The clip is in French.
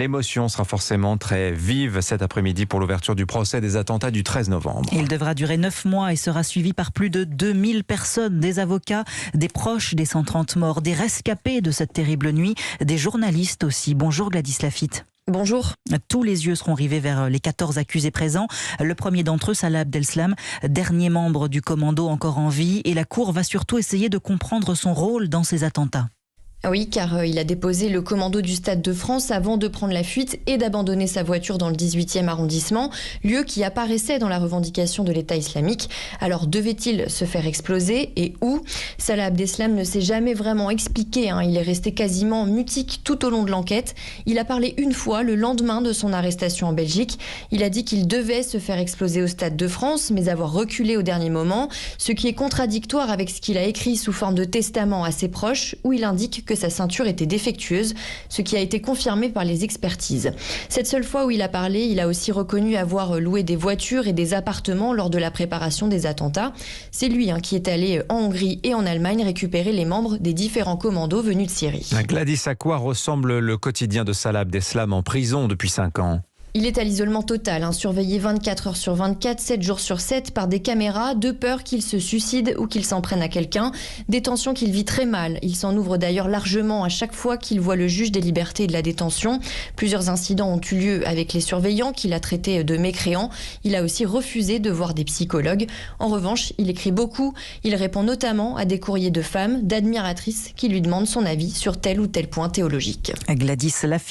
L'émotion sera forcément très vive cet après-midi pour l'ouverture du procès des attentats du 13 novembre. Il devra durer 9 mois et sera suivi par plus de 2000 personnes, des avocats, des proches des 130 morts, des rescapés de cette terrible nuit, des journalistes aussi. Bonjour Gladys Laffitte. Bonjour. Tous les yeux seront rivés vers les 14 accusés présents. Le premier d'entre eux, Salah Abdeslam, dernier membre du commando encore en vie. Et la Cour va surtout essayer de comprendre son rôle dans ces attentats. Oui, car il a déposé le commando du Stade de France avant de prendre la fuite et d'abandonner sa voiture dans le 18e arrondissement, lieu qui apparaissait dans la revendication de l'État islamique. Alors devait-il se faire exploser et où ? Salah Abdeslam ne s'est jamais vraiment expliqué, il est resté quasiment mutique tout au long de l'enquête. Il a parlé une fois le lendemain de son arrestation en Belgique. Il a dit qu'il devait se faire exploser au Stade de France, mais avoir reculé au dernier moment, ce qui est contradictoire avec ce qu'il a écrit sous forme de testament à ses proches, où il indique que sa ceinture était défectueuse, ce qui a été confirmé par les expertises. Cette seule fois où il a parlé, il a aussi reconnu avoir loué des voitures et des appartements lors de la préparation des attentats. C'est lui qui est allé en Hongrie et en Allemagne récupérer les membres des différents commandos venus de Syrie. Gladys, à quoi ressemble le quotidien de Salah Abdeslam en prison depuis 5 ans ? Il est à l'isolement total, surveillé 24 heures sur 24, 7 jours sur 7 par des caméras, de peur qu'il se suicide ou qu'il s'en prenne à quelqu'un. Détention qu'il vit très mal. Il s'en ouvre d'ailleurs largement à chaque fois qu'il voit le juge des libertés et de la détention. Plusieurs incidents ont eu lieu avec les surveillants qu'il a traités de mécréants. Il a aussi refusé de voir des psychologues. En revanche, il écrit beaucoup. Il répond notamment à des courriers de femmes, d'admiratrices qui lui demandent son avis sur tel ou tel point théologique. Gladys Laffitte.